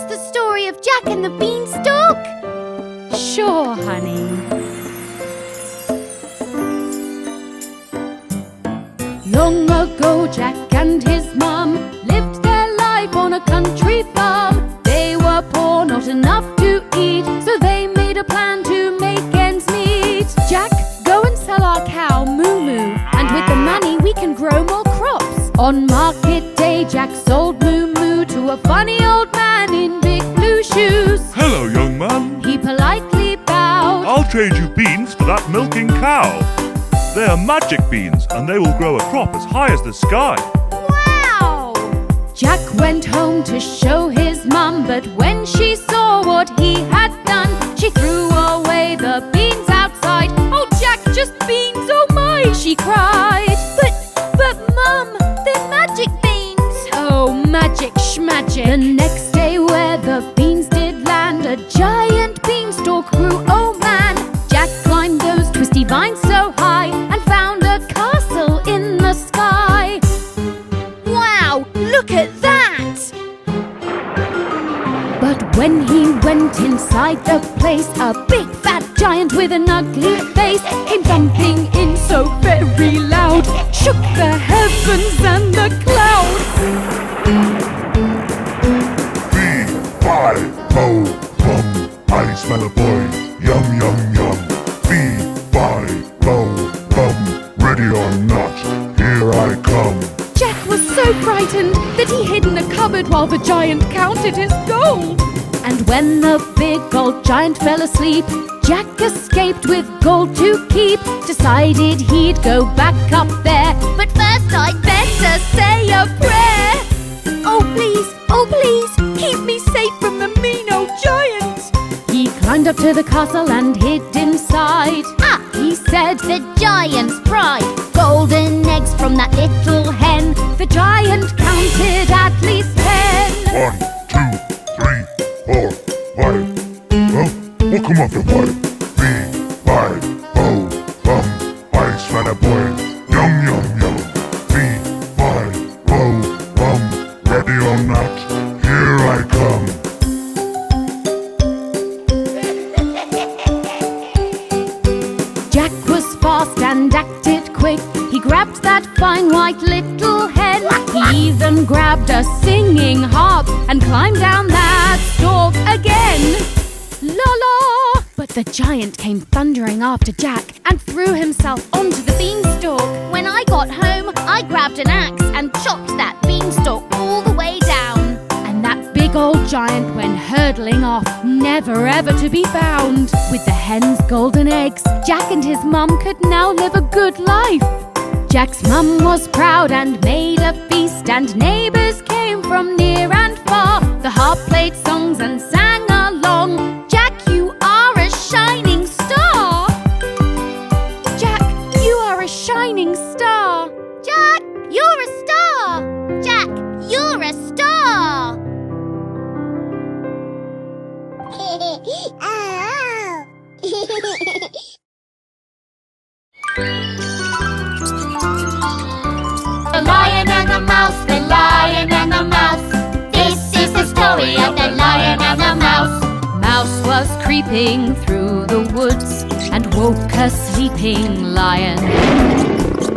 the story of Jack and the Beanstalk? Sure, honey. Long ago, Jack and his mum lived their life on a country farm. They were poor, not enough to eat, so they made a plan to make ends meet. Jack, go and sell our cow, Moo Moo, and with the money we can grow more crops. On market day, Jack sold Moo Moo to a funny old man in big blue shoes. Hello, young man. He politely bowed. I'll trade you beans for that milking cow. They are magic beans, and they will grow a crop as high as the sky. Wow! Jack went home to show his mum, but when she saw what he had done, she threw away the beans outside. Oh, Jack, just beans, oh my, she cried. But Mum, they're magic beans. Oh, magic schmagic. The next day where the beans did land, a giant beanstalk grew, oh man. Jack climbed those twisty vines so high and found a castle in the sky. Wow, look at that! But when he went inside the place, a big fat giant with an ugly face came thumping in so very loud, shook the heavens and the clouds. B-5-O-Bum, I smell a boy, yum yum yum. B-5-O-Bum, ready or not, here I come. Jack was so frightened that he hid in a cupboard while the giant counted his gold. And when the big old giant fell asleep, Jack escaped with gold to keep. Decided he'd go back up there, But first I'd better say a prayer. Oh please, keep me safe from the mean old giant. he climbed up to the castle and hid inside. Ah, he said, the giant's pride. Golden eggs from that little hen. The giant counted at least 10. 1, 2, 3, 4, 5. Huh? What come after 5? B-5-O-Bum, I smell a boy, yum yum yum. B-5-O-Bum, ready or not, here I come. Jack was fast and acted quick. He grabbed that fine white little hen. He even grabbed a singing harp and climbed down that stalk again. La la! But the giant came thundering after Jack and threw himself onto the beanstalk. When I got home, I grabbed an axe and chopped that beanstalk all the way down. And that big old giant went hurtling off, never ever to be found. With the hen's golden eggs, Jack and his mum could now live a good life. Jack's mum was proud and made a feast, and neighbours came from near and far. The harp played songs and sang along. Jack, you are a shining star. Jack, you are a shining star. Jack, you're a star. Jack, you're a star. The Lion and the Mouse, the Lion and the Mouse. This is the story of the Lion and the Mouse. Mouse was creeping through the woods and woke a sleeping lion.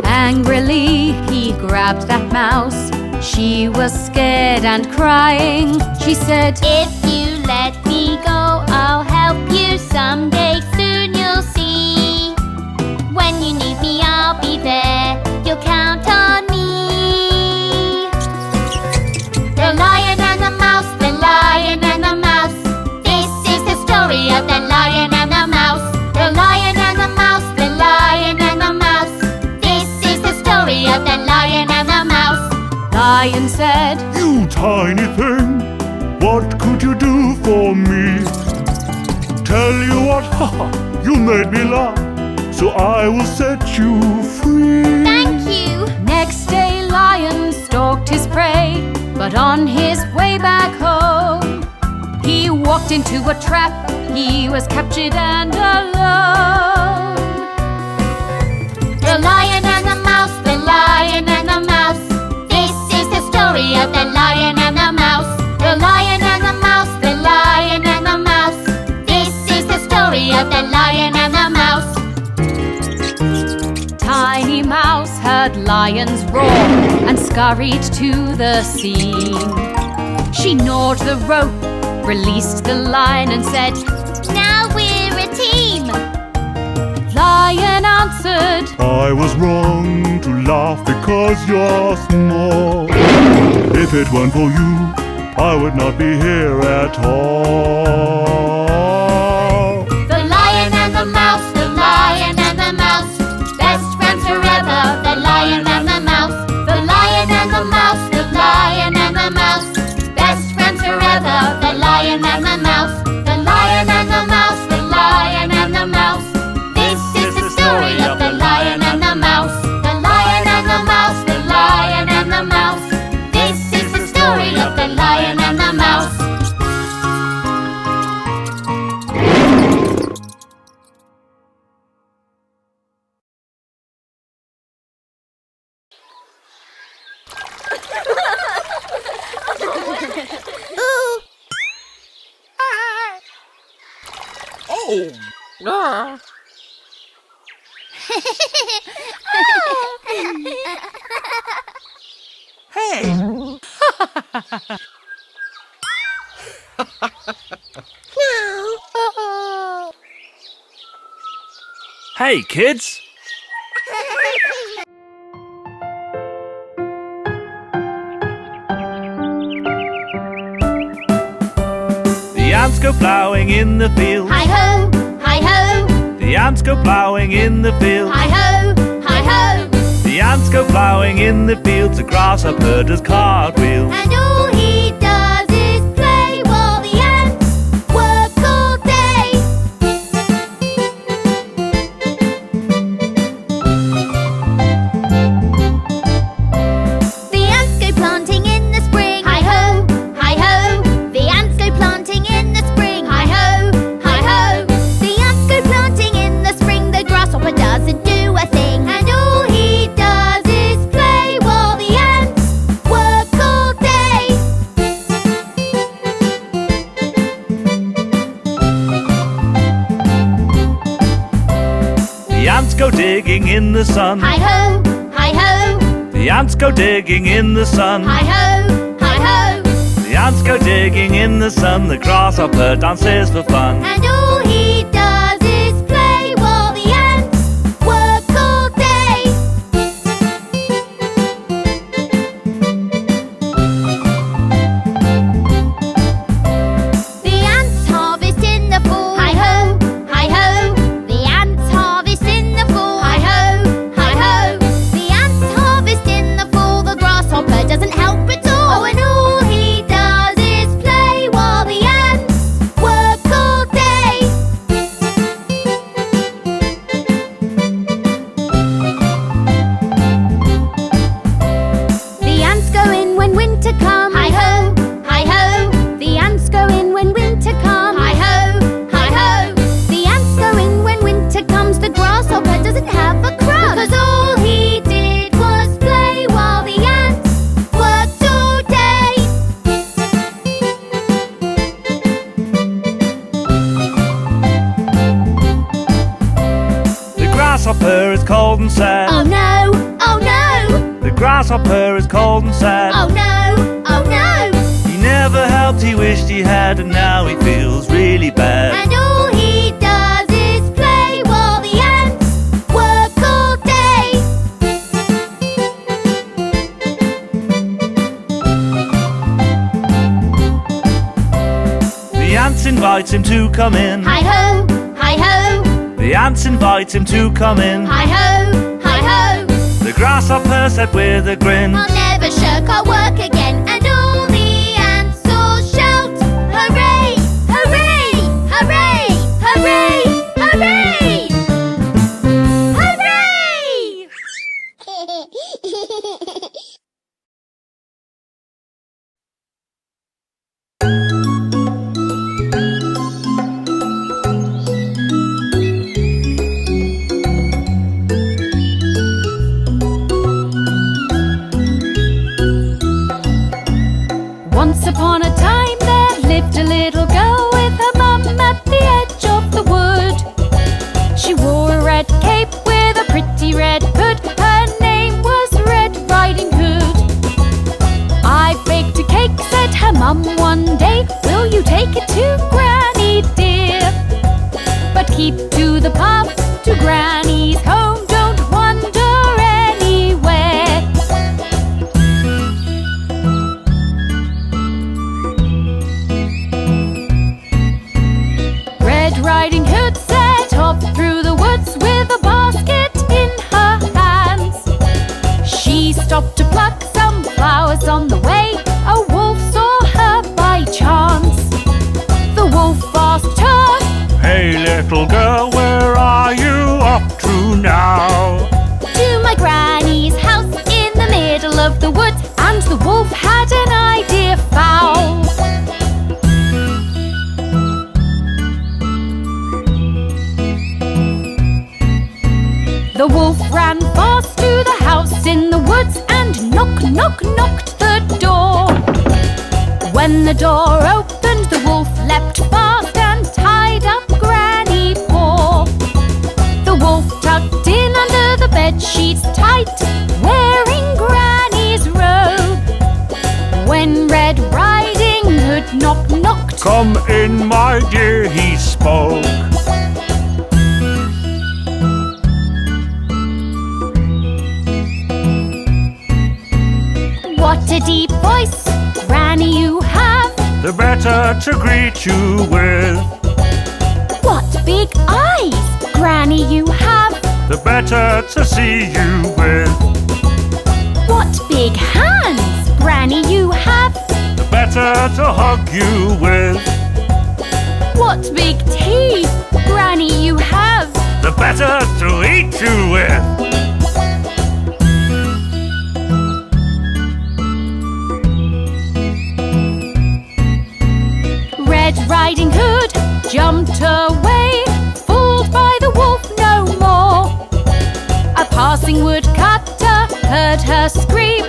Angrily he grabbed that mouse. She was scared and crying. She said, If you let me go, I'll help you someday. Soon you'll see. When you need me, I'll be there. You'll count on me. The Lion and the Mouse, the Lion and the Mouse. This is the story of the Lion and the Mouse. The Lion and the Mouse, the Lion and the Mouse. This is the story of the Lion and the Mouse. Lion said, You tiny thing, what could you do for me? Tell you what, haha, you made me laugh, so I will set you free. Thank you. Next day Lion stalked his prey, but on his way back home, he walked into a trap. He was captured and alone. The Lion and the Mouse, the Lion and the Mouse. This is the story of the Lion and the Mouse. The Lion and the Mouse, the lion's roar and scurried to the scene. She gnawed the rope, released the lion and said, Now we're a team. Lion answered, I was wrong to laugh because you're small. If it weren't for you, I would not be here at all. The lion and the mouse, the lion and the mouse, best friends forever, the lion and the mouse. The lion and the mouse, the lion and the mouse, best friends forever, the lion and the mouse. The lion and the mouse, the lion and the mouse. This is the story of the lion and the mouse. The lion and the mouse, the lion and the mouse. This is the story of the lion and the mouse. Hey, kids! The ants go ploughing in the field. Hi-ho, hi-ho, The ants go ploughing in the field. hi-ho, hi-ho. The ants go ploughing in the fields. The grasshopper does cartwheels. And all he does is play while the ants work all day. The ants go planting in the spring. Hi-ho, hi-ho. The ants go planting in the spring. Hi-ho, hi-ho. The ants go planting in the spring. The grasshopper doesn't do a thing. And all he does is play while the ants work all day. The ants go digging in the sun. Hi-ho, hi-ho. The ants go digging in the sun. Hi-ho, hi-ho. The ants go digging in the sun. The grasshopper dances for fun. And all he does is play while the ants work all day. The ants harvest in the fall. Hi-ho, hi-ho. The ants harvest in the fall. Hi-ho, hi-ho. The ants harvest in the fall. The grasshopper doesn't help at all. Oh, and all he does is play while the ants work all day. The ants go in when winter comes. Hi-ho, hi-ho. The ants go in when winter comes. Hi-ho, hi-ho. The ants go in when winter comes. The grasshopper doesn't have a crumb, because all he did was play while the ants worked all day. The grasshopper is cold and sad. Oh no, oh no, The grasshopper is cold and sad. oh no, oh no. He never helped, he wished he had, and now he feels really bad. And all he does is play while the ants work all day. The ants invite him to come in. Hi-ho, hi-ho, The ants invite him to come in. hi-ho, hi-ho. The grasshopper said with a grin. I'll never shirk our work again. And all the ants all shout, hooray, hooray, hooray, hooray, hooray, hooray! Once upon a time there lived a little girl with her mum at the edge of the wood. She wore a red cape with a pretty red hood. Her name was Red keep to the path to Granny's home. Don't wander anywhere. Red Riding Hood set off through the woods with a basket in her hands. She stopped to pluck some flowers on the way. A wolf saw her by chance. The wolf asked her, Hey little girl, where are you up to now? to my granny's house in the middle of the woods. And the wolf had an idea foul. The wolf ran fast to the house in the woods and knocked the door. When the door opened, the wolf leapt fast and tied up Granny Paw. The wolf tucked in under the bed sheets tight, wearing Granny's robe. When Red Riding Hood knocked, Come in, my dear, he spoke. what a deep voice, Granny, you have. The better to greet you with. What big eyes, Granny, you have. The better to see you with. What big hands, Granny, you have. The better to hug you with. What big teeth, Granny, you have. The better to eat you with. Red Riding Hood jumped away, fooled by the wolf no more. A passing woodcutter heard her scream,